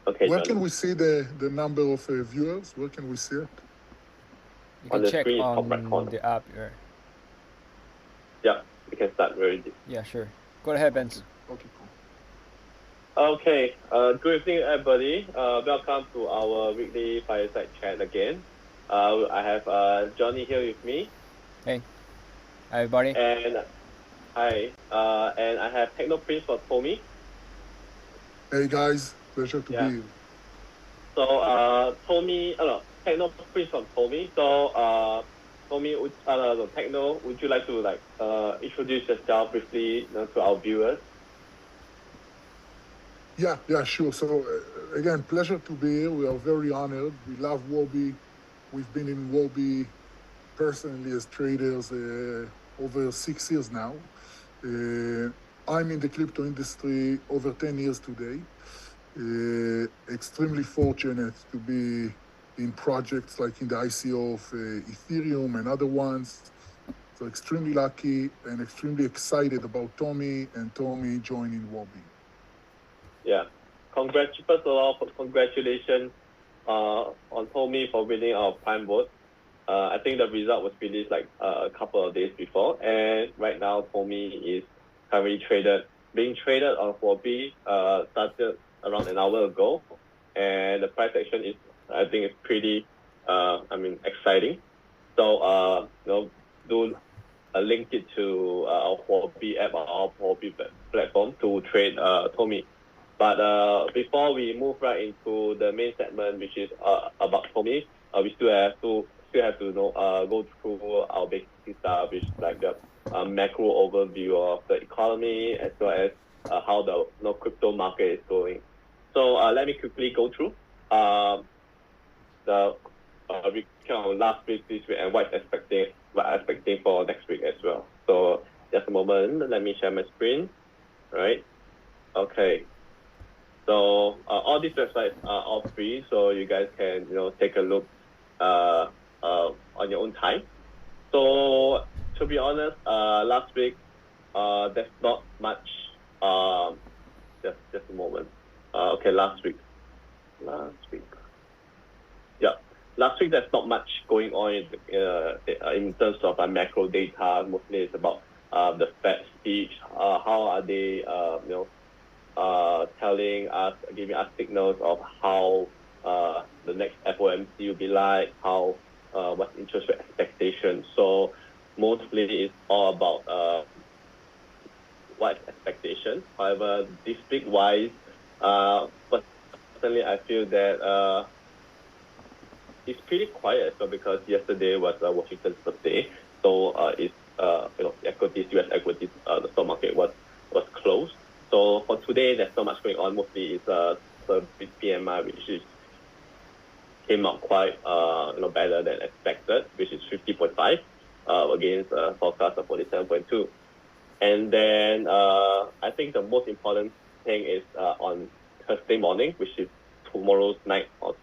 Okay, Where Johnny. can we see the number of viewers? Where can we see it? You On can the check screen, top right on corner. the app here. Yeah, we can start already. Yeah, sure. Go ahead, Benz. Okay, cool. Okay, good evening, everybody. Welcome to our weekly Fireside Chat again. I have Johnny here with me. Hey, hi everybody. And hi. And I have Techno Price for TOMI. Hey guys, pleasure to be here. So Techno Price from TOMI. So TOMI, Techno, would you like to introduce yourself briefly to our viewers? Yeah, sure. So again, pleasure to be here. We are very honored. We love Huobi. We've been in Huobi personally as traders over 6 years now. I'm in the crypto industry over 10 years today. Extremely fortunate to be in projects like in the ICO of Ethereum and other ones. So extremely lucky and extremely excited about TOMI and TOMI joining Huobi. Yeah. First of all, congratulations on TOMI for winning our prime vote. I think the result was released like a couple of days before, and right now TOMI is currently being traded on Huobi. Started around an hour ago, and the price action is, I think, it's pretty, exciting. So do link it to our Huobi app or our Huobi platform to trade TOMI. But before we move right into the main segment, which is about TOMI, we still have to go through our basic stuff, which is like the macro overview of the economy as well as how the crypto market is going. So let me quickly go through the recount of last week, this week, and what expecting for next week as well. So just a moment, let me share my screen. All right. Okay. So all these websites are all free, so you guys can take a look on your own time. So to be honest, last week there's not much. Just a moment. Okay, last week. Yeah, last week there's not much going on in terms of macro data. Mostly it's about the Fed speech. How are they giving us signals of how the next FOMC will be like, how what's interest rate expectations. So mostly it's all about what expectation. However, this week wise, personally I feel that it's pretty quiet. So because yesterday was Washington's birthday, so equities, US equities, the stock market was closed. So for today, there's not much going on. Mostly it's service PMI, which came out quite better than expected, which is 50.5 against a forecast of 47.2. And then I think the most important thing is on Thursday morning, which is tomorrow's night, or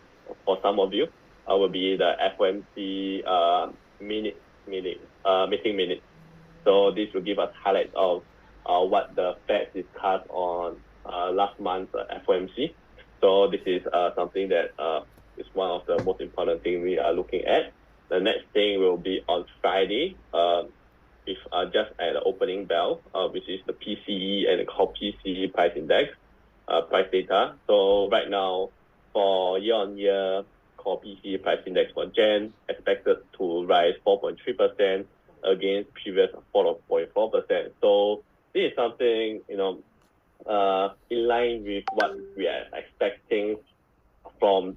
for some of you, will be the FOMC meeting minutes. So this will give us highlights of what the Fed discussed on last month's FOMC. So this is something that is one of the most important things we are looking at. The next thing will be on Friday, if just at the opening bell, which is the PCE and the core PCE price index, price data. So right now, for year-on-year core PCE price index for Jan, expected to rise 4.3% against previous 4.4%. So this is something in line with what we are expecting from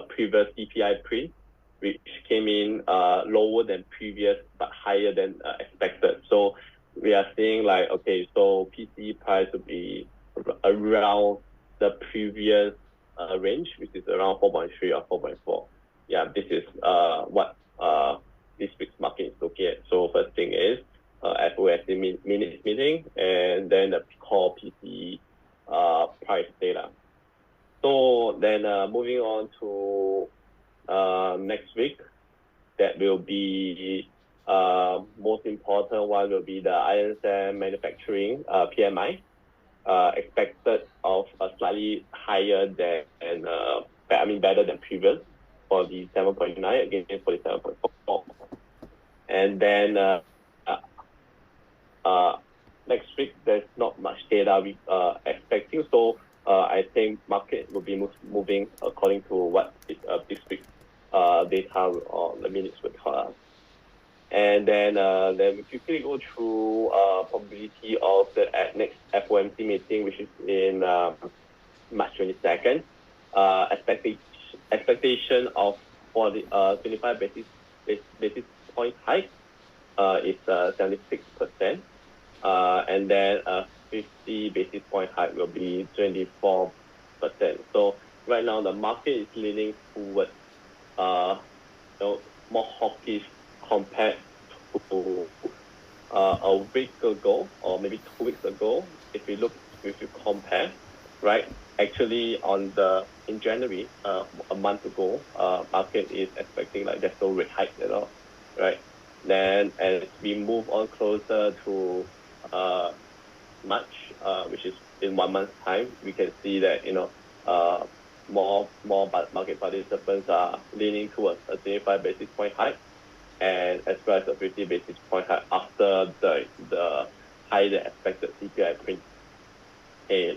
previous CPI print, which came in lower than previous but higher than expected. So we are seeing like, okay, so PCE price will be around the previous range, which is around 4.3 or 4.4. Yeah, this is what this week's market is looking at. So first thing is FOMC minutes meeting, and then the core PCE price data. So then moving on to next week, that will be most important one will be the ISM manufacturing PMI. expected of a slightly higher than, better than previous for the 7.9 against for the 7.4. And then next week, there's not much data we expecting. So I think market will be moving according to what this week data or the minutes will tell us. And then we quickly go through probability of the next FOMC meeting, which is in March 22nd. Expectation of for the 25 basis point hike is 76%. And then 50 basis point hike will be 24%. So right now the market is leaning towards more hawkish compared to a week ago or maybe 2 weeks ago. If you compare, right? Actually, in January, a month ago, market is expecting like there's no rate hike at all, right? Then as we move on closer to March, which is in 1 month's time, we can see that more market participants are leaning towards a 25 basis point hike, and as well as a 50 basis point hike after the higher than expected CPI print.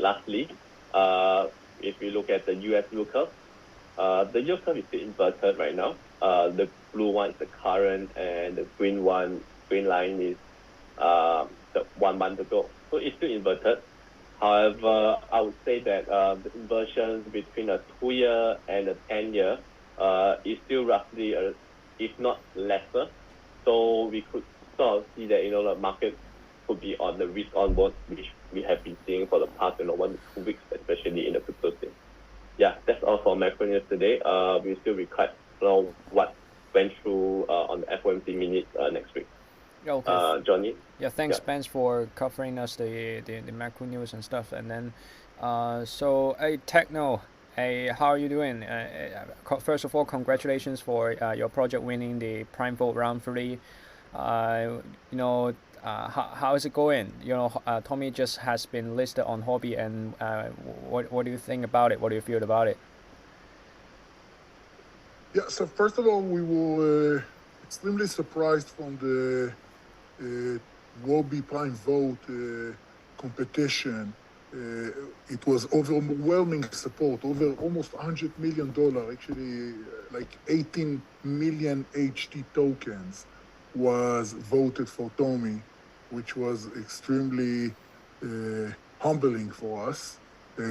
Lastly, if we look at the US yield curve, the yield curve is still inverted right now. The blue one is the current, and the green line is the 1 month ago. So it's still inverted. However, I would say that the inversion between a 2-year and a 10-year is still roughly, if not lesser. So we could sort of see that the market could be on the risk on board, which we have been seeing for the past 1 to 2 weeks, especially in the crypto space. Yeah, that's all for macro news today. We still require what went through on the FOMC minutes next week. Okay. Johnny? Yeah, thanks, Benz, for covering us the macro news and stuff. And then, Techno, how are you doing? First of all, congratulations for your project winning the Prime Vote Round 3. How is it going? TOMI just has been listed on Huobi, and what do you think about it? What do you feel about it? Yeah, so first of all, we were extremely surprised from the Huobi Prime Vote competition. It was overwhelming support, over almost $100 million, actually like 18 million HT tokens was voted for TOMI, which was extremely humbling for us.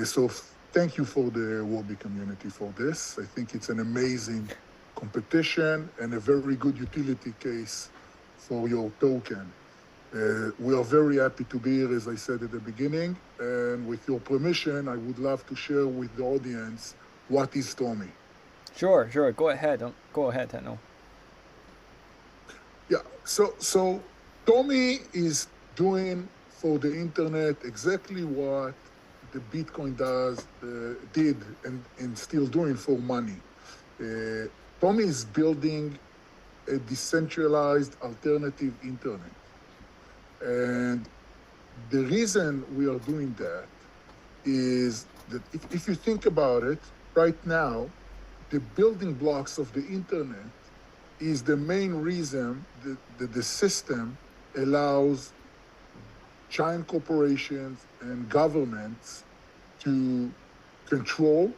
So thank you for the Huobi community for this. I think it's an amazing competition and a very good utility case for your token. We are very happy to be here, as I said at the beginning, and with your permission, I would love to share with the audience what is TOMI. Sure. Go ahead, Techno. Yeah, so TOMI is doing for the internet exactly what the Bitcoin did and still doing for money. TOMI is building a decentralized alternative internet. And the reason we are doing that is that if you think about it, right now, the building blocks of the internet is the main reason that the system allows giant corporations and governments to control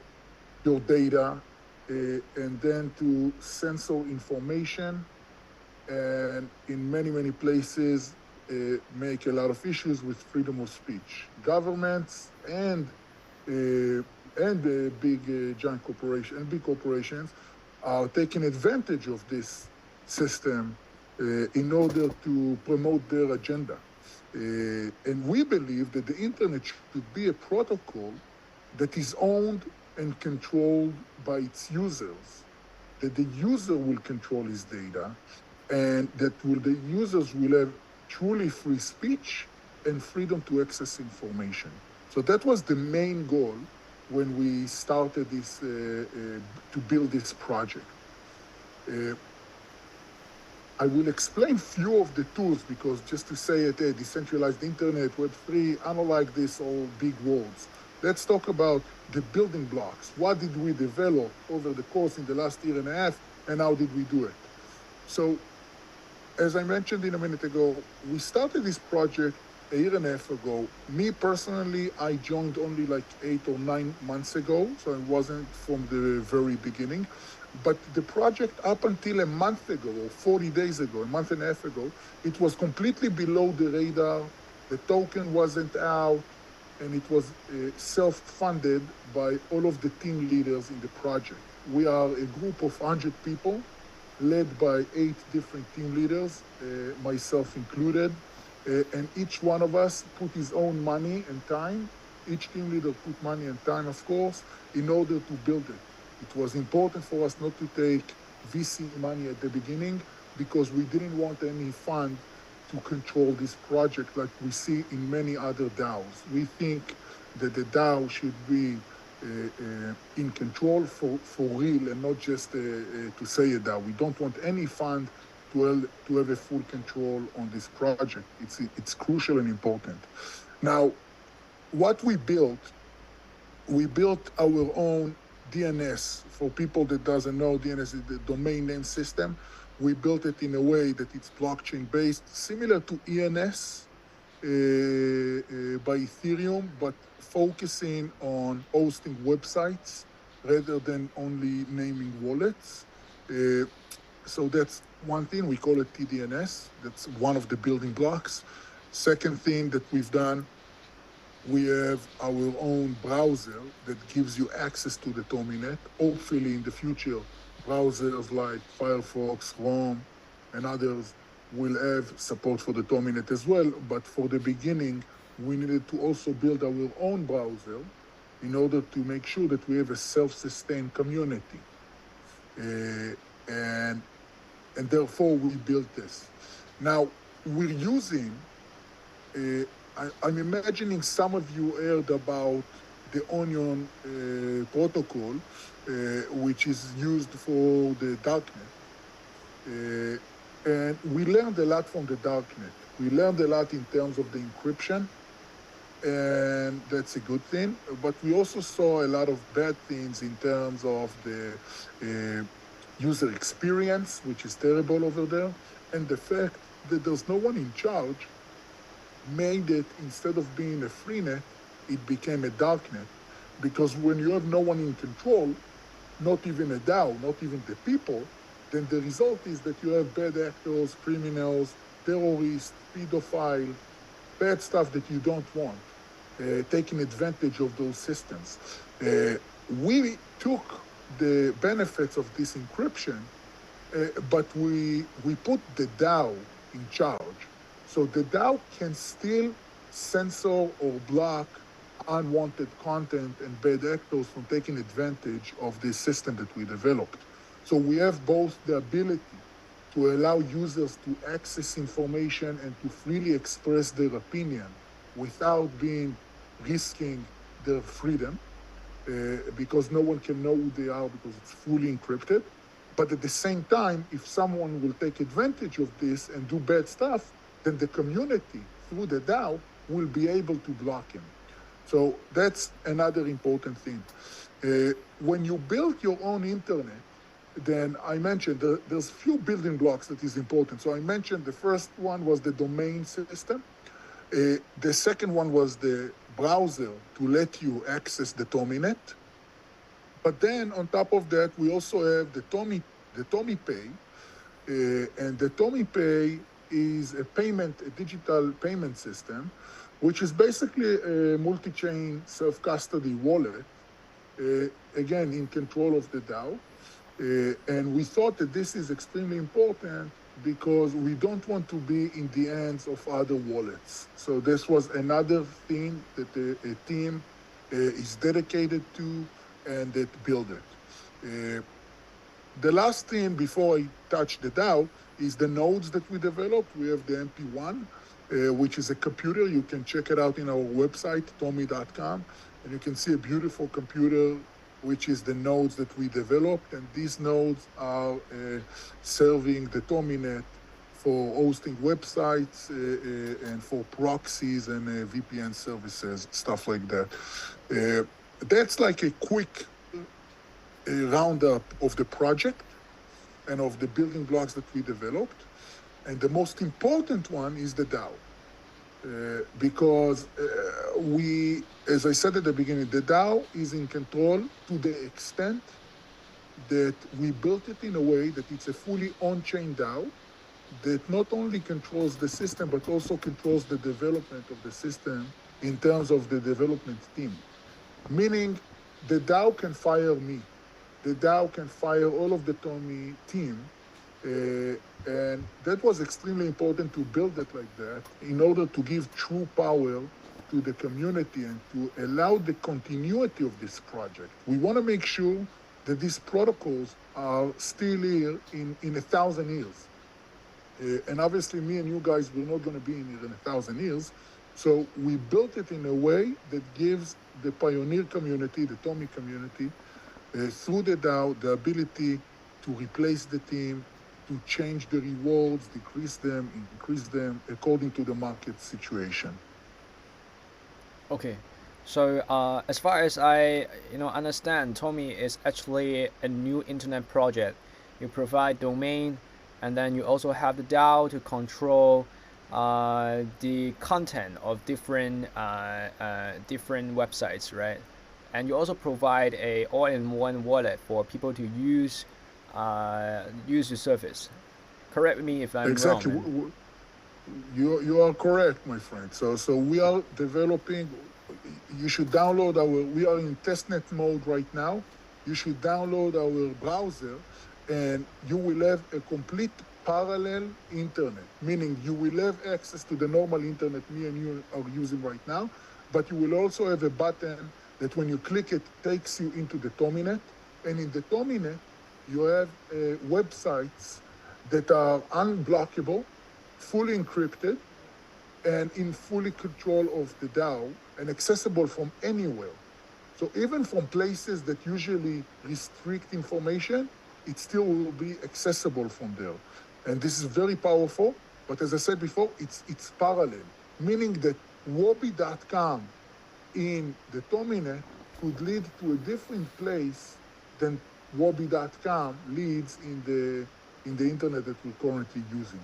your data and then to censor information, and in many places make a lot of issues with freedom of speech. Governments and big giant corporations and big corporations are taking advantage of this system in order to promote their agenda. And we believe that the internet should be a protocol that is owned and controlled by its users, that the user will control his data, and that the users will have truly free speech and freedom to access information. So that was the main goal when we started this to build this project. I will explain few of the tools because just to say it, decentralized internet, Web3, I don't like this all big words. Let's talk about the building blocks. What did we develop over the course in the last year and a half, and how did we do it? So, as I mentioned in a minute ago, we started this project a year and a half ago. Me personally, I joined only like 8 or 9 months ago, so it wasn't from the very beginning. But the project up until a month ago, or 40 days ago, a month and a half ago, it was completely below the radar. The token wasn't out, and it was self-funded by all of the team leaders in the project. We are a group of 100 people, led by 8 different team leaders, myself included, and each one of us put his own money and time. Each team leader put money and time, of course, in order to build it. It was important for us not to take VC money at the beginning because we didn't want any fund to control this project like we see in many other DAOs. We think that the DAO should be in control for real and not just to say it DAO. We don't want any fund to have a full control on this project. It's crucial and important. Now, what we built our own DNS. For people that doesn't know, DNS is the domain name system. We built it in a way that it's blockchain based, similar to ENS by Ethereum, but focusing on hosting websites rather than only naming wallets. So that's one thing, we call it TDNS. That's one of the building blocks. Second thing that we've done, we have our own browser that gives you access to the TOMI.net. Hopefully in the future, browsers like Firefox, Chrome, and others will have support for the TOMI.net as well. But for the beginning, we needed to also build our own browser in order to make sure that we have a self-sustained community. And therefore, we built this. Now, we're using I'm imagining some of you heard about the Onion protocol, which is used for the darknet. And we learned a lot from the darknet. We learned a lot in terms of the encryption, and that's a good thing. But we also saw a lot of bad things in terms of the user experience, which is terrible over there, and the fact that there's no one in charge made it, instead of being a free net, it became a dark net. Because when you have no one in control, not even a DAO, not even the people, then the result is that you have bad actors, criminals, terrorists, pedophile, bad stuff that you don't want, taking advantage of those systems. We took the benefits of this encryption, but we put the DAO in charge. So the DAO can still censor or block unwanted content and bad actors from taking advantage of this system that we developed. So we have both the ability to allow users to access information and to freely express their opinion without risking their freedom, because no one can know who they are because it's fully encrypted. But at the same time, if someone will take advantage of this and do bad stuff, then the community, through the DAO, will be able to block him. So that's another important thing. When you build your own internet, then I mentioned there's few building blocks that is important. So I mentioned the first one was the domain system. The second one was the browser to let you access the TOMI.net. But then on top of that, we also have the TOMI Pay. And the TOMI Pay is a digital payment system, which is basically a multi-chain self-custody wallet, again, in control of the DAO. And we thought that this is extremely important because we don't want to be in the hands of other wallets. So this was another thing that a team is dedicated to and that built it. The last thing before I touch the DAO is the nodes that we developed. We have the MP1, which is a computer. You can check it out in our website, tomi.com, and you can see a beautiful computer, which is the nodes that we developed. And these nodes are serving the TOMI.net for hosting websites and for proxies and VPN services, stuff like that. That's like a quick roundup of the project and of the building blocks that we developed. And the most important one is the DAO. Because we, as I said at the beginning, the DAO is in control to the extent that we built it in a way that it's a fully on-chain DAO that not only controls the system, but also controls the development of the system in terms of the development team. Meaning the DAO can fire me. The DAO can fire all of the TOMI team. And that was extremely important to build it like that in order to give true power to the community and to allow the continuity of this project. We want to make sure that these protocols are still here in 1,000 years. And obviously me and you guys, we're not going to be in here in 1,000 years. So we built it in a way that gives the pioneer community, the TOMI community, through the DAO, the ability to replace the team, to change the rewards, decrease them, increase them according to the market situation. Okay, so as far as I understand, TOMI is actually a new internet project. You provide domain, and then you also have the DAO to control the content of different websites, right? And you also provide a all-in-one wallet for people to use the service. Correct me if I'm exactly. wrong. You are correct, my friend. So we are developing. You should download we are in testnet mode right now. You should download our browser, and you will have a complete parallel internet, meaning you will have access to the normal internet me and you are using right now, but you will also have a button that when you click it takes you into the TOMINet, and in the TOMINet you have websites that are unblockable, fully encrypted, and in fully control of the DAO and accessible from anywhere. So even from places that usually restrict information, it still will be accessible from there. And this is very powerful, but as I said before, it's parallel, meaning that Huobi.com in the TOMINet could lead to a different place than Huobi.com leads in the internet that we're currently using.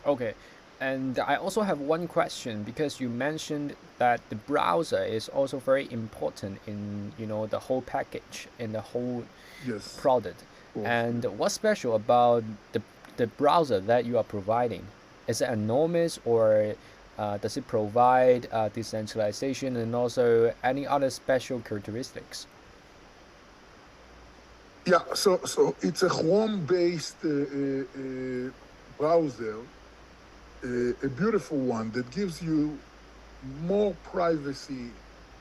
Okay, and I also have one question, because you mentioned that the browser is also very important in the whole package, in the whole product. And what's special about the browser that you are providing? Is it enormous, or does it provide decentralization and also any other special characteristics? Yeah, so it's a Chrome-based browser, a beautiful one that gives you more privacy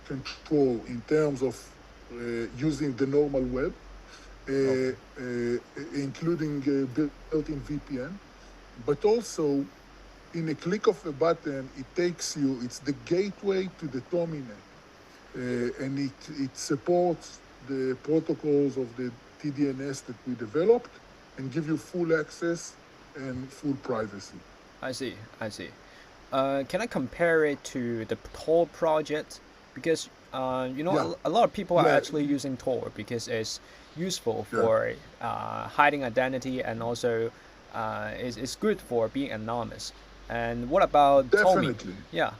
control in terms of using the normal web, including built-in VPN, but also in a click of a button, it takes you, it's the gateway to the TOMINet, and it supports the protocols of the TDNS that we developed and give you full access and full privacy. I see. Can I compare it to the Tor project? Because a lot of people are actually using Tor because it's useful for hiding identity, and also it's good for being anonymous. And what about TOMI? Yeah.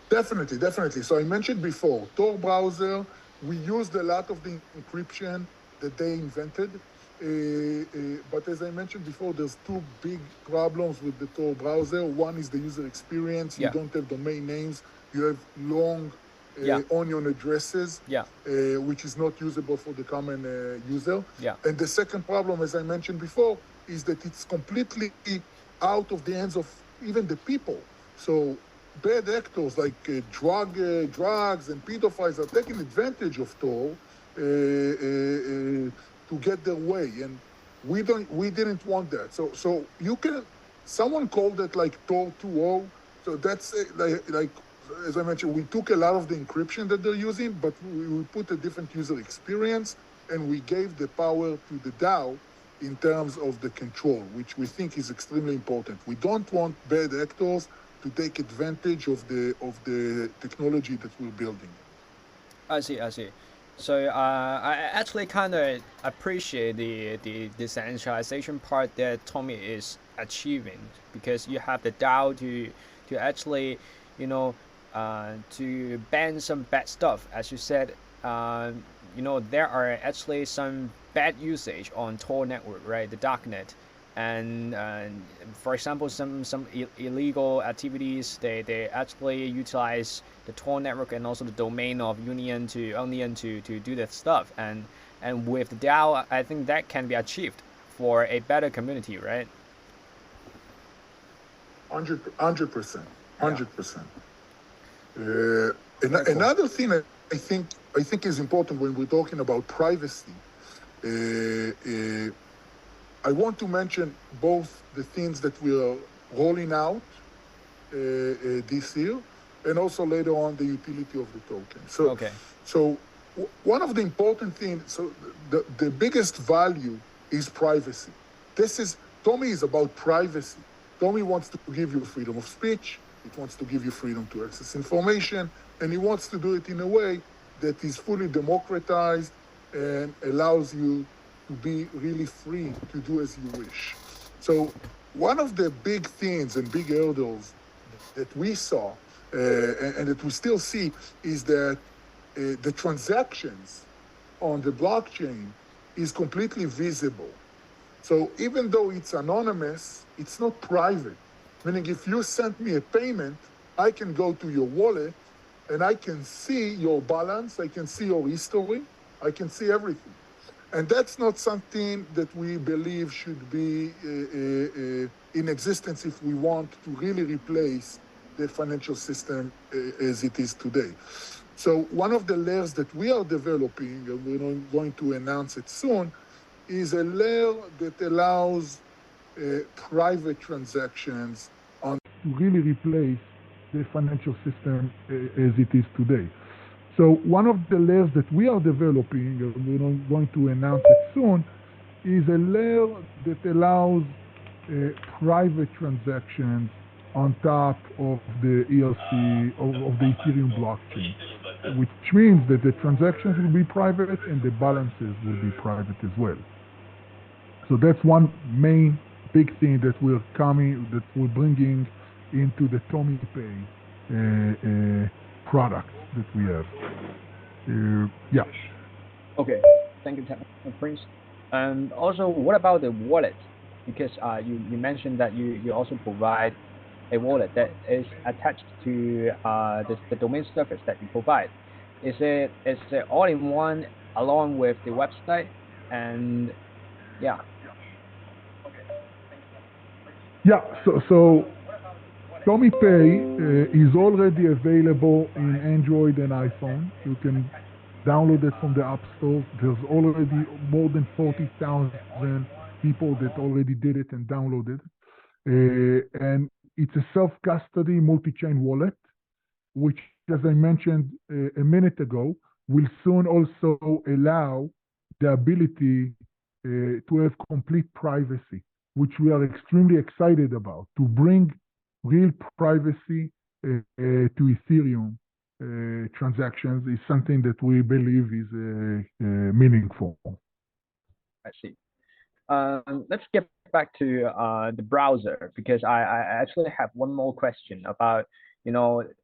Definitely. So I mentioned before, Tor browser, we used a lot of the encryption that they invented. But as I mentioned before, there's two big problems with the Tor browser. One is the user experience. You don't have domain names. You have long onion addresses, which is not usable for the common user. And the second problem, as I mentioned before, is that it's completely out of the hands of even the people. So bad actors like drugs and pedophiles are taking advantage of Tor to get their way, and we didn't want that. So you can, someone called it like Tor 2.0. So that's like as I mentioned, we took a lot of the encryption that they're using, but we put a different user experience, and we gave the power to the DAO in terms of the control, which we think is extremely important. We don't want bad actors to take advantage of the technology that we're building. I see. So I actually kind of appreciate the decentralization part that TOMI is achieving, because you have the DAO to actually, you know, to ban some bad stuff. As you said, there are actually some bad usage on Tor network, right? The darknet, and for example, some illegal activities, they actually utilize the Tor network and also the domain of Union to do that stuff, and with the DAO, I think that can be achieved for a better community, right? 100%. Cool. Another thing I think is important when we're talking about privacy. I want to mention both the things that we are rolling out this year, and also later on the utility of the token. So one of the important things, so the biggest value is privacy. TOMI is about privacy. TOMI wants to give you freedom of speech, it wants to give you freedom to access information, and it wants to do it in a way that is fully democratized and allows you to be really free to do as you wish. So one of the big things and big hurdles that we saw and that we still see is that the transactions on the blockchain is completely visible. So even though it's anonymous, it's not private. Meaning if you send me a payment, I can go to your wallet and I can see your balance, I can see your history, I can see everything. And that's not something that we believe should be in existence if we want to really replace the financial system as it is today. So one of the layers that we are developing, and we're going to announce it soon, is a layer that allows private transactions on to really replace the financial system as it is today. So one of the layers that we are developing, and we're going to announce it soon, is a layer that allows private transactions on top of the ERC, of the Ethereum blockchain, which means that the transactions will be private and the balances will be private as well. So that's one main big thing that we're bringing into the TOMI Pay product that we have. Yeah. Okay, thank you, Prince. And also, what about the wallet? Because you mentioned that you also provide a wallet that is attached to the domain service that you provide. Is it all in one along with the website? And yeah. Yeah. So TOMI Pay is already available in Android and iPhone. You can download it from the App Store. There's already more than 40,000 people that already did it and downloaded. And it's a self-custody multi-chain wallet, which, as I mentioned a minute ago, will soon also allow the ability to have complete privacy, which we are extremely excited about, to bring real privacy to Ethereum transactions is something that we believe is meaningful. I see. Let's get back to the browser, because I actually have one more question about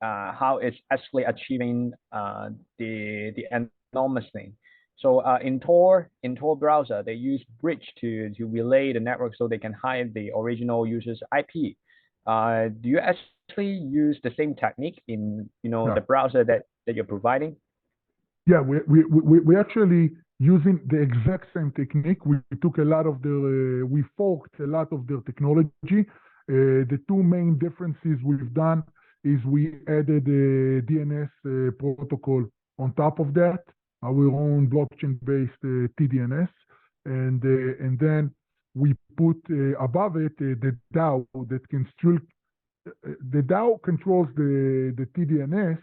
how it's actually achieving the anonymous thing. So in Tor browser, they use bridge to relay the network so they can hide the original user's IP. Do you actually use the same technique in the browser that you're providing? Yeah, we actually using the exact same technique. We took a lot of we forked a lot of their technology. The two main differences we've done is we added a DNS protocol on top of that, our own blockchain-based TDNS, and then we put above it the DAO that can still. The DAO controls the TDNS,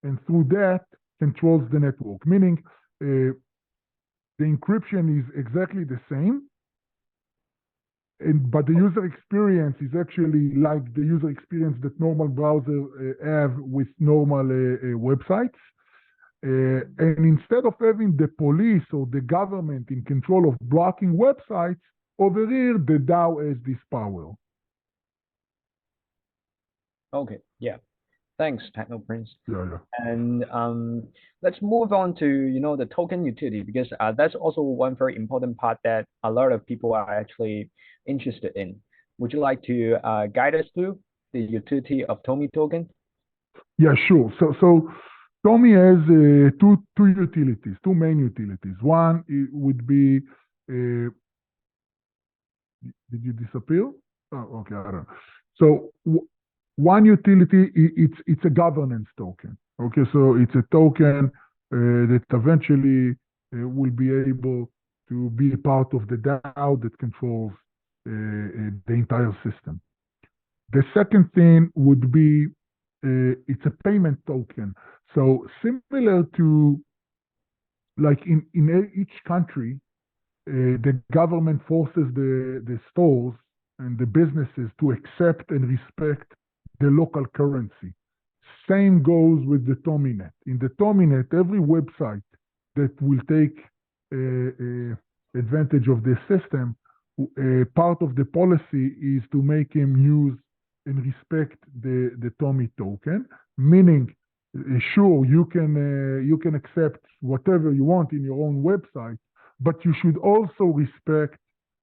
and through that controls the network. Meaning, the encryption is exactly the same, but the user experience is actually like the user experience that normal browsers have with normal websites. And instead of having the police or the government in control of blocking websites, over here, the DAO has this power. Okay, yeah. Thanks, Techno Prince. Yeah. And let's move on to the token utility, because that's also one very important part that a lot of people are actually interested in. Would you like to guide us through the utility of TOMI token? Yeah, sure. So TOMI has two utilities, two main utilities. One would be, did you disappear? Oh, okay, I don't know. So one utility, it's a governance token. Okay, so it's a token that eventually will be able to be a part of the DAO that controls the entire system. The second thing would be it's a payment token. So similar to like in each country, the government forces the stores and the businesses to accept and respect the local currency. Same goes with the TOMINET. In the TOMINET, every website that will take advantage of this system, part of the policy is to make him use and respect the TOMI token, meaning sure you can accept whatever you want in your own website, but you should also respect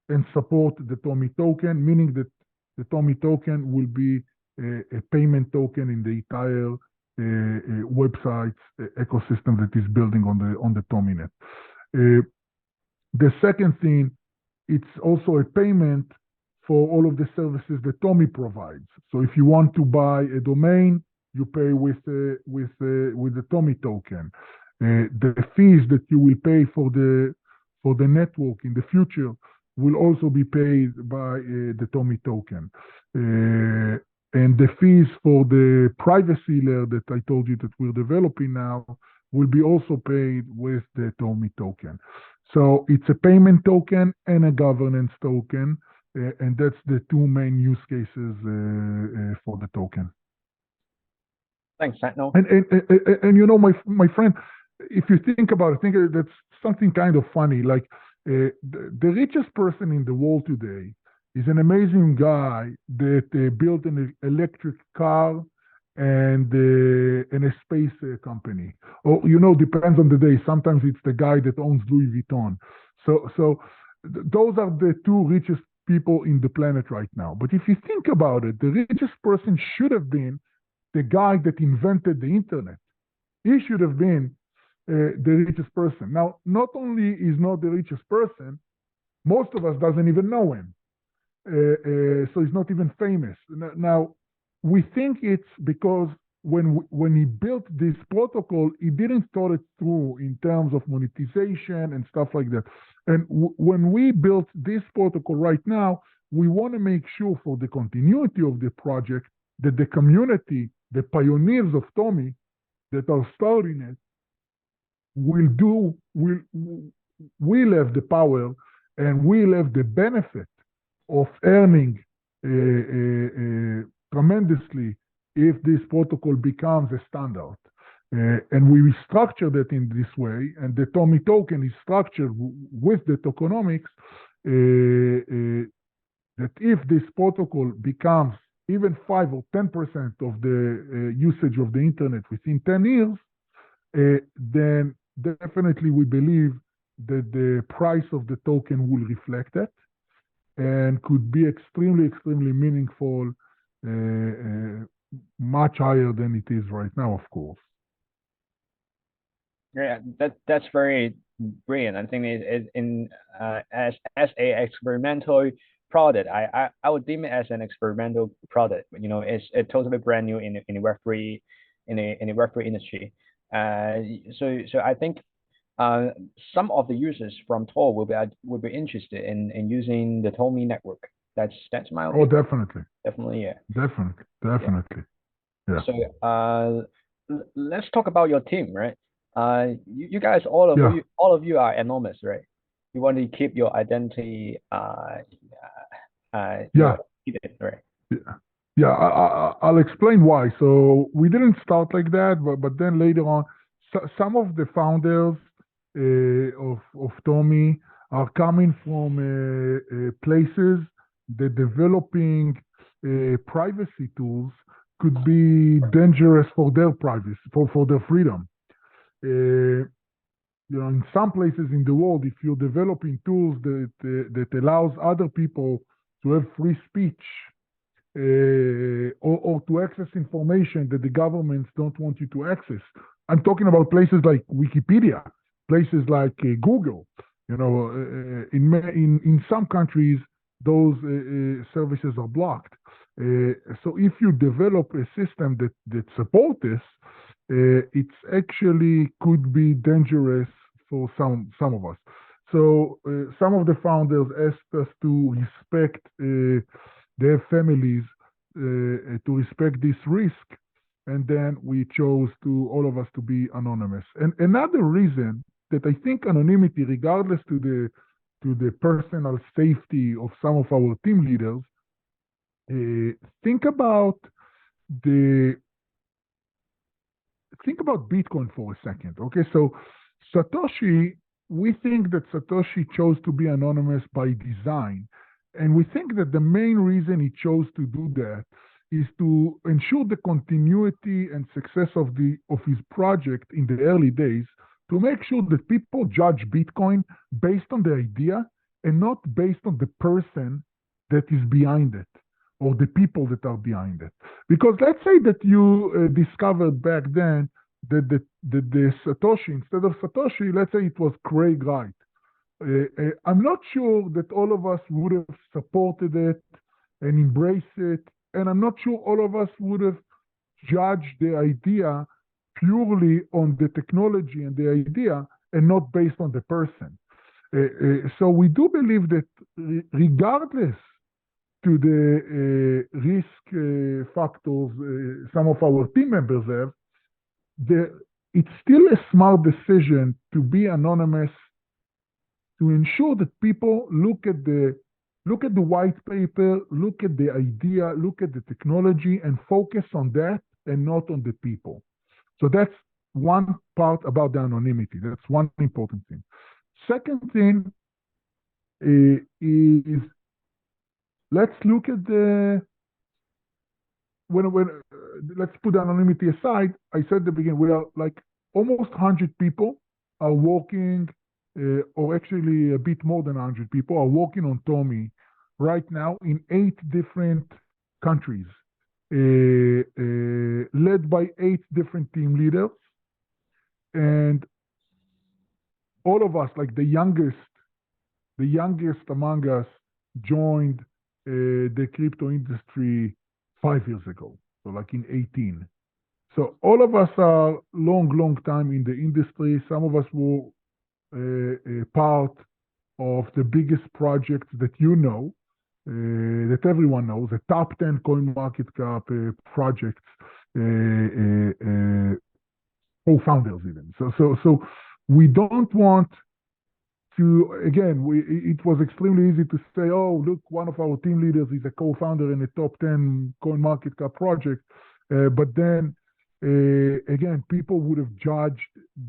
and support the TOMI token, meaning that the TOMI token will be a payment token in the entire website ecosystem that is building on the TOMINET. The second thing, it's also a payment for all of the services that TOMI provides. So if you want to buy a domain, you pay with the TOMI token. The fees that you will pay for the network in the future will also be paid by the TOMI token. And the fees for the privacy layer that I told you that we're developing now will be also paid with the TOMI token. So it's a payment token and a governance token, and that's the two main use cases for the token. Thanks, Techno. And my friend, if you think about it, I think that's something kind of funny. Like the richest person in the world today is an amazing guy that built an electric car and a space company. Or depends on the day. Sometimes it's the guy that owns Louis Vuitton. So those are the two richest people in the planet right now. But if you think about it, the richest person should have been the guy that invented the internet. He should have been the richest person. Now, not only is not the richest person, most of us doesn't even know him. So he's not even famous. Now, we think it's because when he built this protocol, he didn't thought it through in terms of monetization and stuff like that. And when we built this protocol right now, we want to make sure for the continuity of the project that the community, the pioneers of TOMI that are starting it, will have the power and will have the benefit of earning tremendously if this protocol becomes a standard. And we structure that in this way, and the TOMI token is structured with the tokenomics that if this protocol becomes even 5 or 10% of the usage of the internet within 10 years, then definitely we believe that the price of the token will reflect that and could be extremely, extremely meaningful, much higher than it is right now, of course. Yeah, that's very brilliant. I think as a experimental product, I would deem it as an experimental product. It's totally brand new in the Web3 in the Web3 industry. So I think some of the users from Tor will be interested in using the TOMI network. That's my opinion. Oh, definitely. Definitely, yeah. Definitely. Yeah. So let's talk about your team, right? You guys, all of you are enormous, right? You want to keep your identity you Yeah, did, right? yeah. I'll explain why. So we didn't start like that, but then later on, some of the founders of TOMI are coming from places that developing privacy tools could be dangerous for their privacy, for their freedom. In some places in the world, if you're developing tools that allows other people to have free speech or to access information that the governments don't want you to access. I'm talking about places like Wikipedia, places like Google. In some countries, those services are blocked. So if you develop a system that support this, it's actually could be dangerous for some of us. So some of the founders asked us to respect their families, to respect this risk, and then we chose to all of us to be anonymous. And another reason that I think anonymity, regardless to the personal safety of some of our team leaders, think about the think about Bitcoin for a second. Okay, so Satoshi, we think that Satoshi chose to be anonymous by design. And we think that the main reason he chose to do that is to ensure the continuity and success of his project in the early days, to make sure that people judge Bitcoin based on the idea and not based on the person that is behind it or the people that are behind it. Because let's say that you discovered back then that the Satoshi, instead of Satoshi, let's say it was Craig Wright. I'm not sure that all of us would have supported it and embraced it. And I'm not sure all of us would have judged the idea purely on the technology and the idea and not based on the person. So we do believe that regardless to the risk factors some of our team members have, it's still a smart decision to be anonymous, to ensure that people look at the white paper, look at the idea, look at the technology, and focus on that and not on the people. So that's one part about the anonymity. That's one important thing. Second thing is let's look at let's put anonymity aside. I said at the beginning, we are like almost 100 people are working, or actually a bit more than 100 people are working on TOMI right now in 8 different countries, led by 8 different team leaders. And all of us, like the youngest among us, joined the crypto industry 5 years ago, so like in 18. So all of us are long time in the industry. Some of us were part of the biggest projects that that everyone knows, the top 10 coin market cap projects, co-founders even. So we don't want to, again, it was extremely easy to say, oh, look, one of our team leaders is a co-founder in a top 10 coin market cap project. But then, again, people would have judged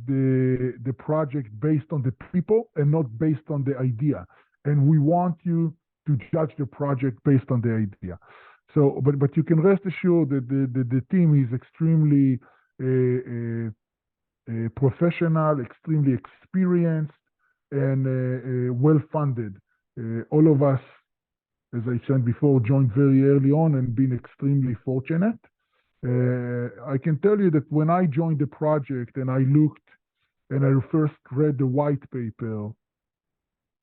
the project based on the people and not based on the idea. And we want you to judge the project based on the idea. So, but you can rest assured that the team is extremely professional, extremely experienced, and well-funded. All of us, as I said before, joined very early on and been extremely fortunate. I can tell you that when I joined the project and I looked and I first read the white paper,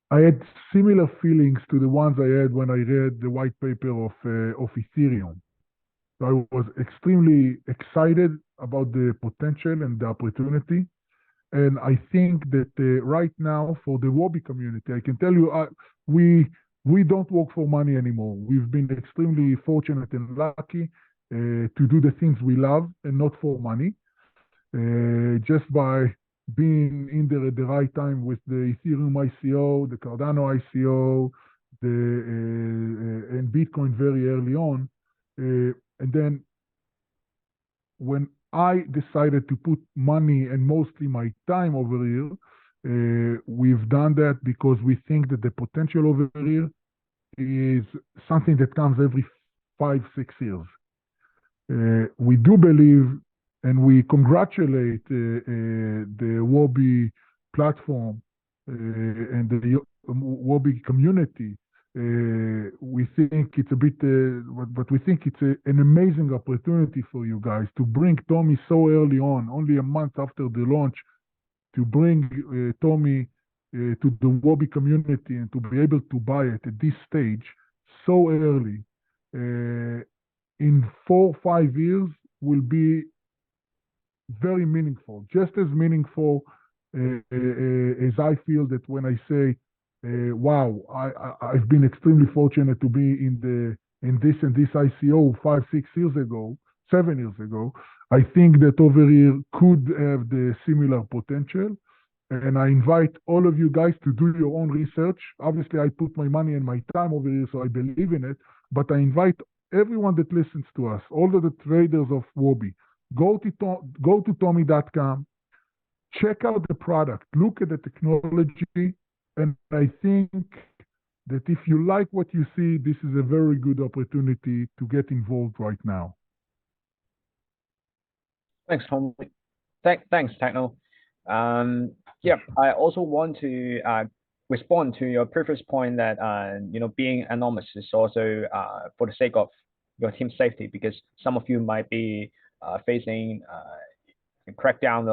I had similar feelings to the ones I had when I read the white paper of Ethereum. So I was extremely excited about the potential and the opportunity. And I think that right now, for the Huobi community, I can tell you, we don't work for money anymore. We've been extremely fortunate and lucky to do the things we love and not for money. Just by being in there at the right time with the Ethereum ICO, the Cardano ICO, and and Bitcoin very early on. And then when I decided to put money and mostly my time over here, we've done that because we think that the potential over here is something that comes every 5-6 years. We do believe and we congratulate the Huobi platform and the Huobi community. We think it's a bit, but we think it's an amazing opportunity for you guys to bring TOMI so early on, only a month after the launch, to bring TOMI to the Huobi community and to be able to buy it at this stage so early. In 4 or 5 years will be very meaningful, just as meaningful as I feel that when I say, wow, I've been extremely fortunate to be in this and this ICO 5-6 years ago, 7 years ago. I think that over here could have the similar potential. And I invite all of you guys to do your own research. Obviously, I put my money and my time over here, so I believe in it. But I invite everyone that listens to us, all of the traders of Huobi, go to tomi.com, check out the product, look at the technology, and I think that if you like what you see, this is a very good opportunity to get involved right now. Thanks, Tom. Thanks, Techno. Yeah, I also want to respond to your previous point that being anonymous is also for the sake of your team's safety, because some of you might be facing a crackdown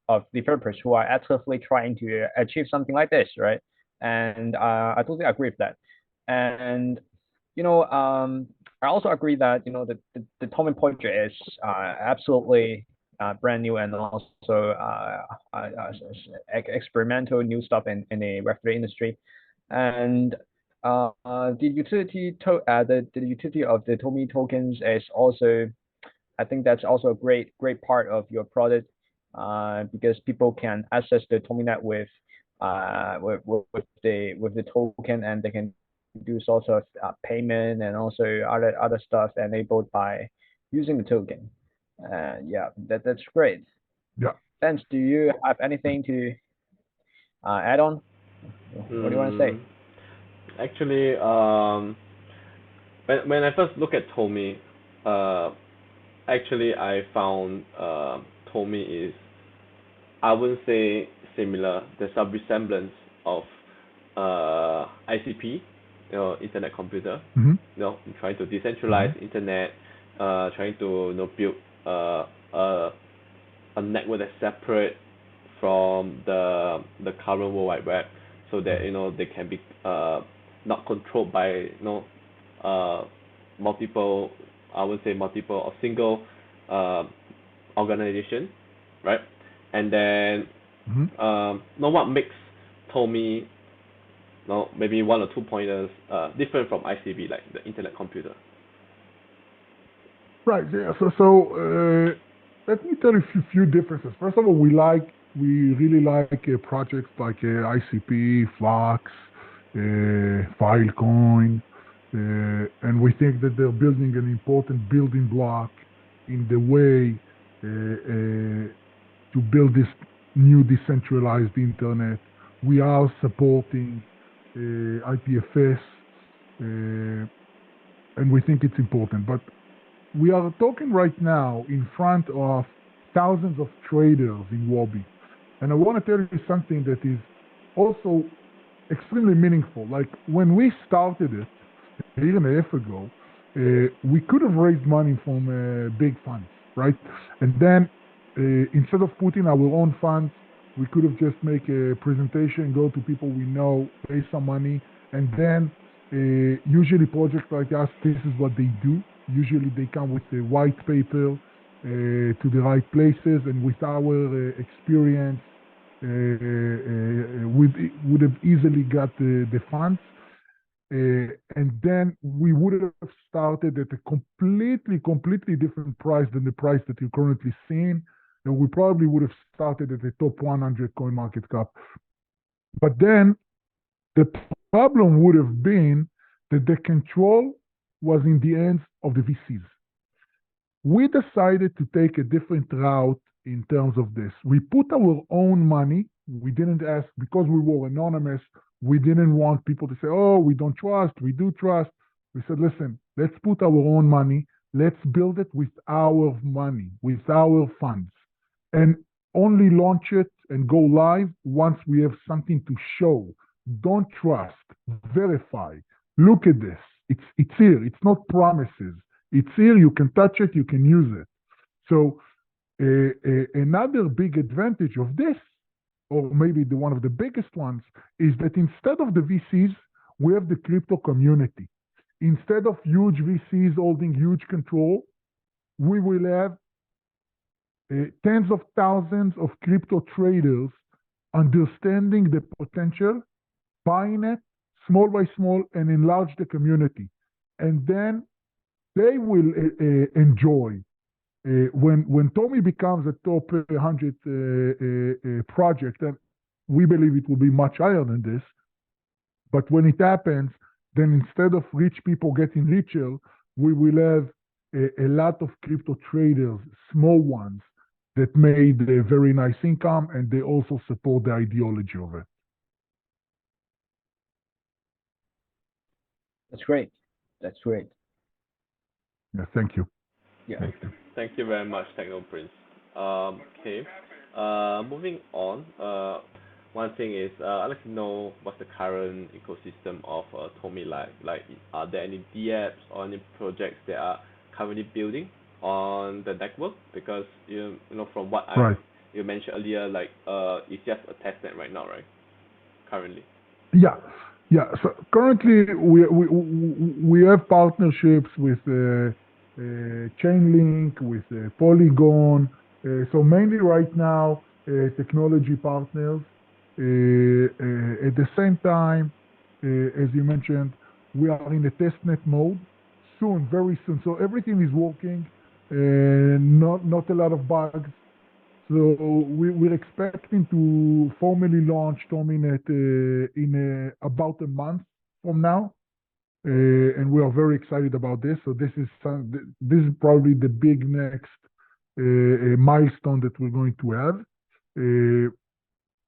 of developers who are actively trying to achieve something like this, right? And I totally agree with that. And I also agree that the TOMI project is absolutely brand new and also experimental new stuff in the Web3 industry. And the utility of the TOMI tokens is also, I think that's also a great part of your product, because people can access the TOMI net with the token, and they can do sorts of payment and also other stuff enabled by using the token. Yeah, that's great. Yeah. Benz, do you have anything to add on? What do you want to say? Actually, when I first look at TOMI, actually I found TOMI is, I wouldn't say similar. There's a resemblance of ICP, internet computer. Trying to decentralize internet, trying to build a network that's separate from the current World Wide Web, so that they can be not controlled by multiple, I would say multiple or single organization, right? And then what makes TOMI maybe 1 or 2 pointers different from ICB, like the internet computer? Right. Yeah. So let me tell you a few differences. First of all, we really like projects like ICP, Flux, Filecoin, and we think that they're building an important building block in the way to build this new decentralized internet. We are supporting IPFS, and we think it's important. But we are talking right now in front of thousands of traders in Huobi. And I want to tell you something that is also extremely meaningful. Like when we started it a year and a half ago, we could have raised money from big funds, right? And then instead of putting our own funds, we could have just make a presentation, go to people we know, raise some money, and then usually projects like us, this is what they do. Usually they come with a white paper to the right places, and with our experience, we would have easily got the funds. And then we would have started at a completely different price than the price that you're currently seeing. And we probably would have started at the top 100 coin market cap. But then the problem would have been that the control was in the hands of the VCs. We decided to take a different route in terms of this. We put our own money. We didn't ask, because we were anonymous, we didn't want people to say, oh, we don't trust, we do trust. We said, listen, let's put our own money. Let's build it with our money, with our funds, and only launch it and go live once we have something to show. Don't trust, verify. Look at this. It's here. It's not promises. It's here. You can touch it. You can use it. So another big advantage of this, or maybe one of the biggest ones, is that instead of the VCs, we have the crypto community. Instead of huge VCs holding huge control, we will have tens of thousands of crypto traders understanding the potential, buying it small by small, and enlarge the community. And then they will enjoy. When TOMI becomes a top 100 project, and we believe it will be much higher than this, but when it happens, then instead of rich people getting richer, we will have a lot of crypto traders, small ones, that made a very nice income, and they also support the ideology of it. That's great. That's great. Yeah, thank you. Yeah. Thank you. Thank you very much, Techno Prince. Okay. Moving on. One thing is, I'd like to know what's the current ecosystem of TOMI like. Like, are there any dApps or any projects that are currently building on the network? Because you know from what you mentioned earlier, like it's just a testnet right now, right? Currently. Yeah. So currently we have partnerships with Chainlink, with Polygon. So mainly right now technology partners. At the same time, as you mentioned, we are in a testnet mode. Soon, very soon. So everything is working. Not a lot of bugs. So we're expecting to formally launch TOMINET in about a month from now, and we are very excited about this. So this is probably the big next milestone that we're going to have,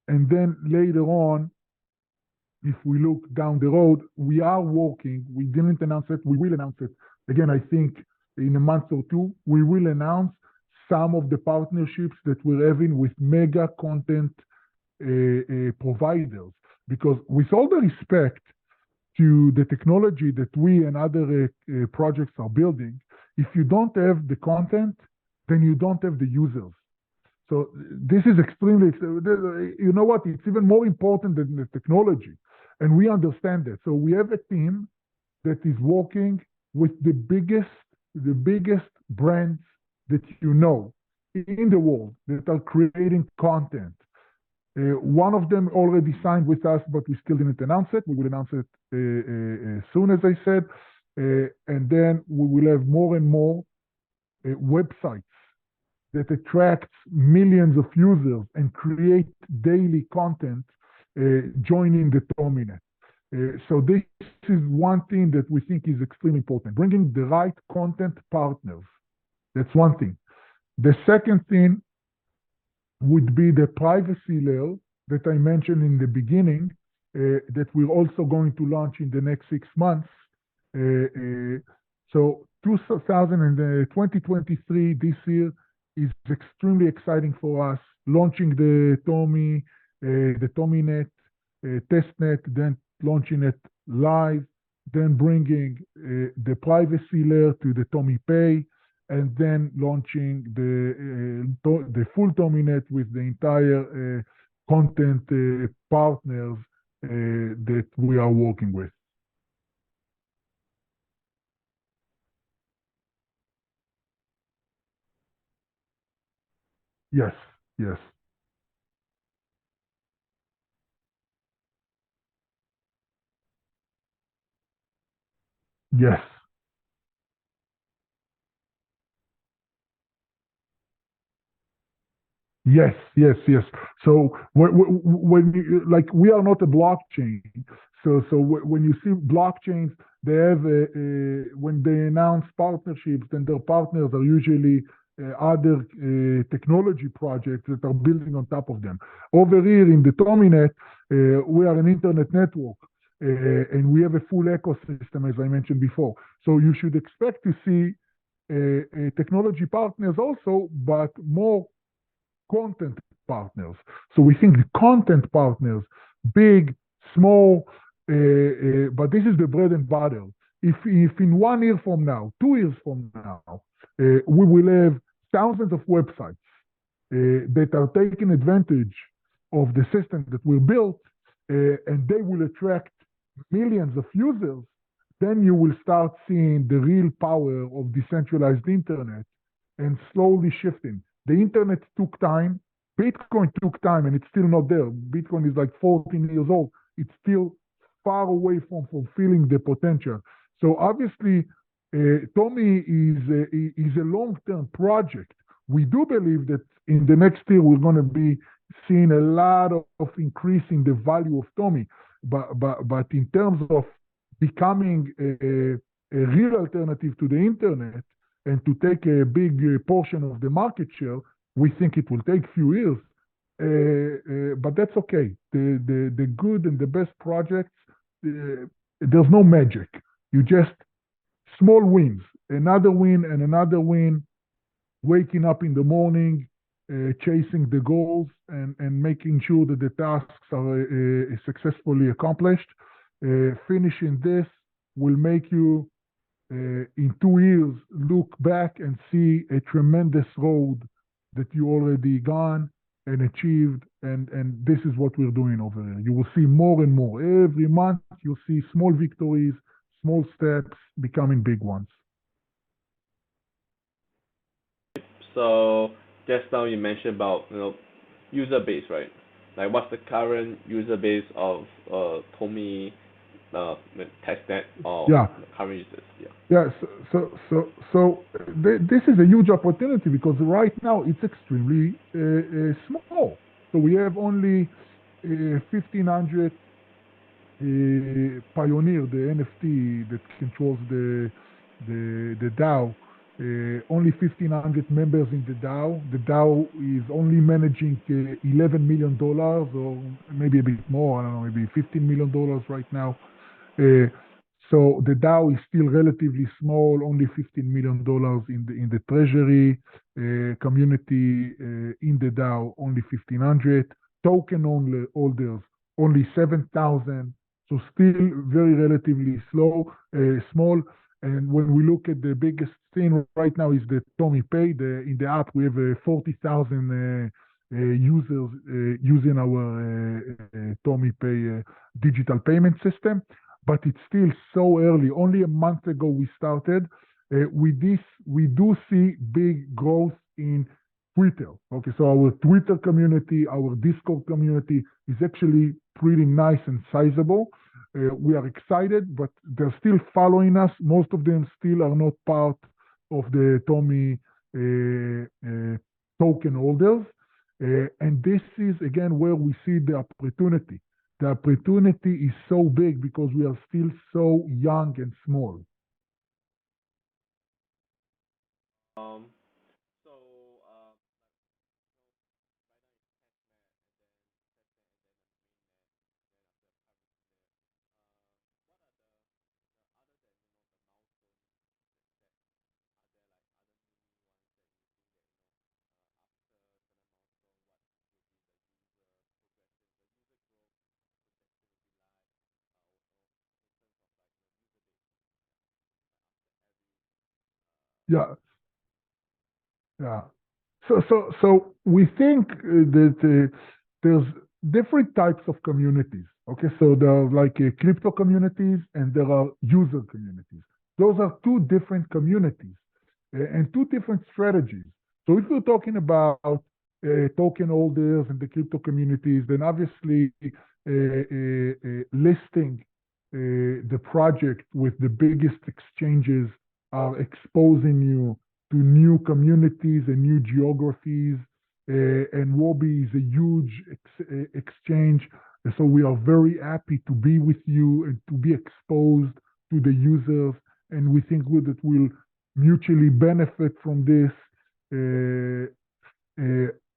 and then later on, if we look down the road, we are working. We didn't announce it. We will announce it again. I think in a month or two, we will announce some of the partnerships that we're having with mega content providers. Because with all the respect to the technology that we and other projects are building, if you don't have the content, then you don't have the users. So this is extremely, you know what, it's even more important than the technology. And we understand that. So we have a team that is working with the biggest brands that you know in the world that are creating content. One of them already signed with us, but we still didn't announce it. We will announce it soon, as I said. And then we will have more and more websites that attracts millions of users and create daily content joining the TOMINET. So this is one thing that we think is extremely important, bringing the right content partners. That's one thing. The second thing would be the privacy layer that I mentioned in the beginning, that we're also going to launch in the next 6 months. So 2023, this year, is extremely exciting for us, launching the TOMINET testnet, then launching it live, then bringing the privacy layer to the TOMI Pay, and then launching the full TOMINET with the entire content partners that we are working with. Yes. Yes. So when we are not a blockchain, when you see blockchains, they have when they announce partnerships, then their partners are usually other technology projects that are building on top of them. Over here in the TOMINET, we are an internet network, and we have a full ecosystem, as I mentioned before. So you should expect to see technology partners also, but more content partners. So we think the content partners, big, small, but this is the bread and butter. If in 1 year from now, 2 years from now, we will have thousands of websites that are taking advantage of the system that we built, and they will attract millions of users, then you will start seeing the real power of decentralized internet and slowly shifting. The internet took time. Bitcoin took time, and it's still not there. Bitcoin is like 14 years old. It's still far away from fulfilling the potential. So obviously, TOMI is a long-term project. We do believe that in the next year, we're going to be seeing a lot of increase in the value of TOMI. But in terms of becoming a real alternative to the internet and to take a big portion of the market share, we think it will take a few years. But that's okay. The good and the best projects, there's no magic. You just small wins, another win and another win, waking up in the morning, chasing the goals and making sure that the tasks are successfully accomplished. Finishing this will make you, in 2 years, look back and see a tremendous road that you already gone and achieved. And this is what we're doing over here. You will see more and more. Every month, you'll see small victories, small steps becoming big ones. So just now you mentioned about user base, right? Like what's the current user base of TOMI testnet or current users? Yeah. So this is a huge opportunity because right now it's extremely small. So we have only 1,500 Pioneer, the NFT that controls the DAO. Only 1,500 members in the DAO. The DAO is only managing $11 million or maybe a bit more. I don't know, maybe $15 million right now. So the DAO is still relatively small, only $15 million in the treasury community. In the DAO, only 1,500. Token holders, only 7,000. So still very relatively small. And when we look at the biggest thing right now is the TOMI Pay. In the app, we have 40,000 users using our TOMI Pay digital payment system. But it's still so early. Only a month ago we started. With this, we do see big growth in Twitter. Okay, so our Twitter community, our Discord community is actually pretty nice and sizable. We are excited, but they're still following us. Most of them still are not part of the TOMI token holders. And this is, again, where we see the opportunity. The opportunity is so big because we are still so young and small. Yeah. So we think that there's different types of communities. Okay, so there are like crypto communities and there are user communities. Those are two different communities and two different strategies. So if you're talking about token holders and the crypto communities, then obviously listing the project with the biggest exchanges are exposing you to new communities and new geographies. And Huobi is a huge exchange And so we are very happy to be with you and to be exposed to the users. And we think that we'll mutually benefit from this.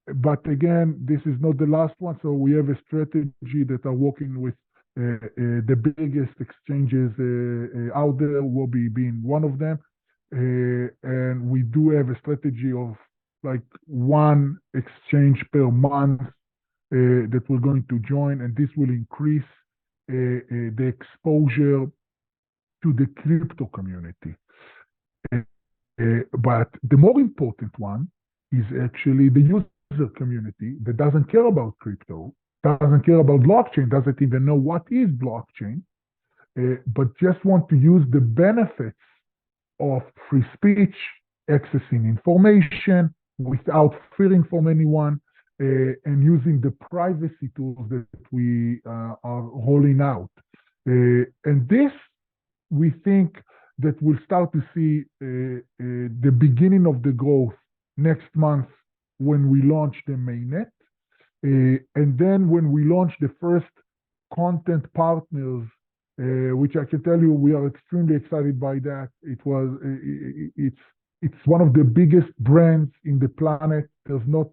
But again, this is not the last one. So we have a strategy that are working with the biggest exchanges out there, Huobi being one of them. And we do have a strategy of like one exchange per month that we're going to join, and this will increase the exposure to the crypto community. But the more important one is actually the user community that doesn't care about crypto, doesn't care about blockchain, doesn't even know what is blockchain, but just want to use the benefits of free speech, accessing information without fearing from anyone, and using the privacy tools that we are rolling out. And this, we think that we'll start to see the beginning of the growth next month when we launch the mainnet. And then when we launch the first content partners, which I can tell you we are extremely excited by that. It's one of the biggest brands in the planet. There's not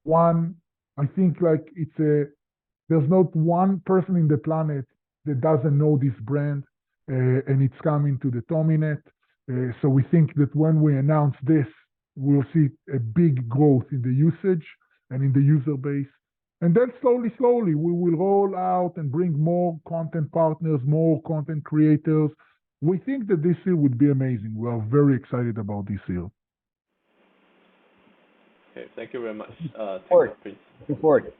one, I think like there's not one person in the planet that doesn't know this brand, and it's coming to the TOMInet. So we think that when we announce this, we'll see a big growth in the usage and in the user base. And then slowly, we will roll out and bring more content partners, more content creators. We think that this year would be amazing. We are very excited about this year. Okay, thank you very much, Prince. Looking forward.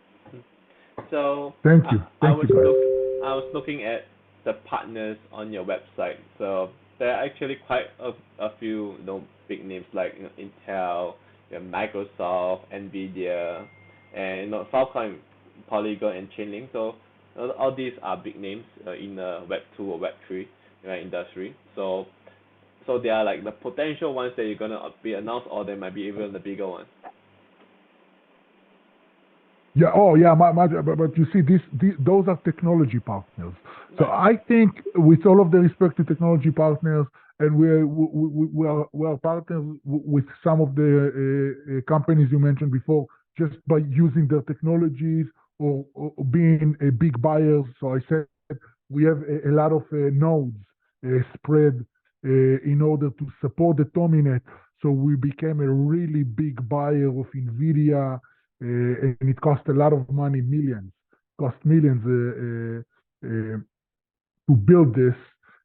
So thank you. I was looking at the partners on your website. So there are actually quite a few big names like Intel, Microsoft, Nvidia, and Falcon, Polygon, and Chainlink. So all these are big names in the Web 2 or Web 3 industry. So they are like the potential ones that you're gonna be announced, or they might be even the bigger ones. Yeah. Oh, yeah. But you see, those are technology partners. So I think, with all of the respect to technology partners, and we are partners with some of the companies you mentioned before, just by using their technologies or being big buyers. So I said we have a lot of nodes spread in order to support the TOMInet. So we became a really big buyer of Nvidia. And it cost a lot of money, millions to build this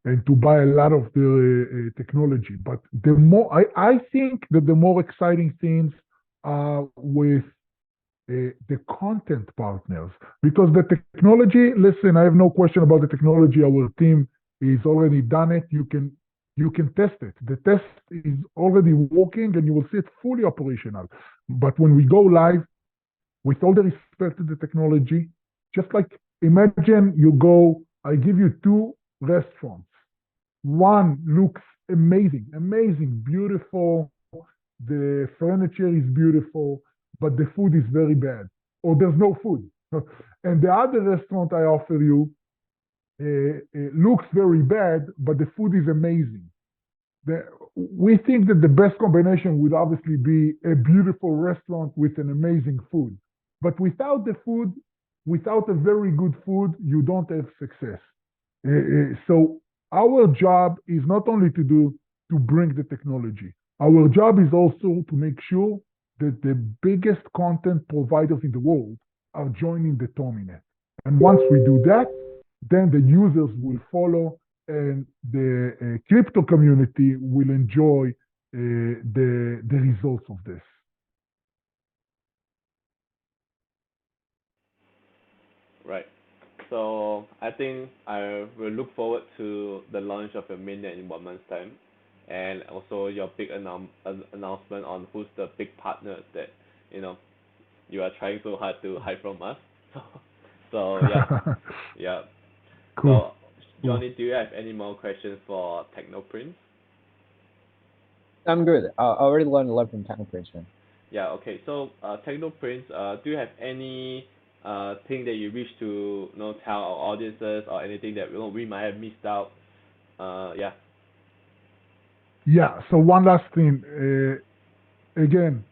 and to buy a lot of the technology. But the more I think that the more exciting things are with the content partners, because the technology. Listen, I have no question about the technology. Our team is already done it. You can test it. The test is already working, and you will see it fully operational. But when we go live, with all the respect to the technology, just like imagine I give you two restaurants. One looks amazing, beautiful. The furniture is beautiful, but the food is very bad, or there's no food. And the other restaurant I offer you looks very bad, but the food is amazing. We think that the best combination would obviously be a beautiful restaurant with an amazing food. But without the food, without a very good food, you don't have success. So our job is not only to bring the technology. Our job is also to make sure that the biggest content providers in the world are joining the TOMInet. And once we do that, then the users will follow, and the crypto community will enjoy the results of this. Right. So I think I will look forward to the launch of your mainnet in 1 month's time, and also your big announcement on who's the big partners that you are trying so hard to hide from us. So yeah. Cool. So Johnny, do you have any more questions for Techno Prince? I'm good. I already learned a lot from Techno Prince, man. Yeah. Okay. So Techno Prince, do you have any thing that you wish to tell our audiences, or anything that we might have missed out? Yeah. Yeah. So one last thing. Again,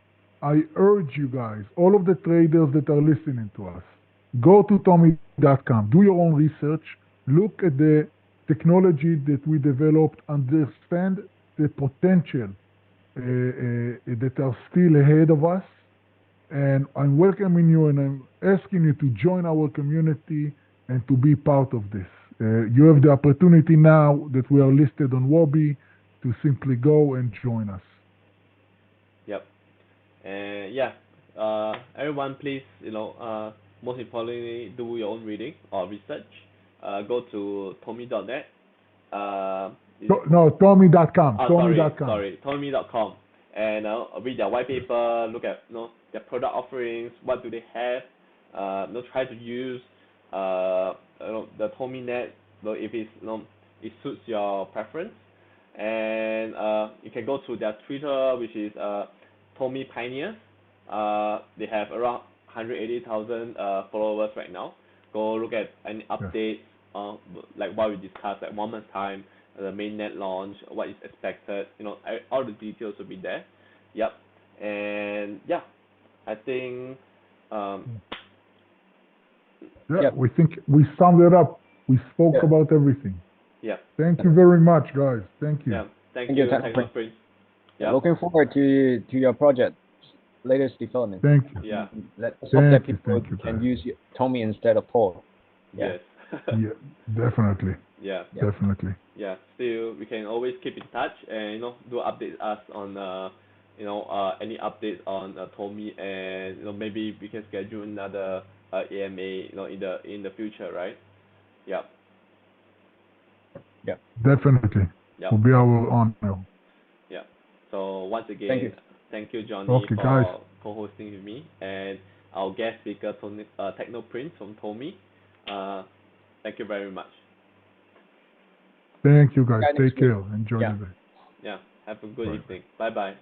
I urge you guys, all of the traders that are listening to us, go to TOMI.com, do your own research, look at the technology that we developed, understand the potential that are still ahead of us. And I'm welcoming you and I'm asking you to join our community and to be part of this. You have the opportunity now that we are listed on Huobi to simply go and join us. Yep. And yeah, everyone, please, most importantly, do your own reading or research. Go to tomi.net. No, TOMI.com. Sorry, TOMI.com, and read their white paper. Look at their product offerings. What do they have? Try to use the TOMI net. If it's it suits your preference, and you can go to their Twitter, which is TOMI Pioneers. They have around 180,000 followers right now. Go look at any updates, like what we discussed, like 1 month time, the mainnet launch, what is expected. All the details will be there. Yep. And yeah, I think. We think we summed it up. We spoke about everything. Yeah. Thank you very much, guys. Thank you. Yeah. Thank you, Techno Price. Yeah. Looking forward to your project, latest development. Thank you. Yeah. Let's hope that people can use TOMI instead of Paul. Yeah. Yes. Yeah, definitely. Yeah. Definitely. Yeah. Still, we can always keep in touch and do update us on any updates on TOMI, and maybe we can schedule another AMA in the future, right? Yeah. Yeah. Definitely. Yeah. Will be our honor. Yeah. So once again, thank you Johnny, for guys. co-hosting with me, and our guest speaker Techno Prince from TOMI. Thank you very much. Thank you guys. Take care. Enjoy the day. Yeah. Have a good evening. Bye bye.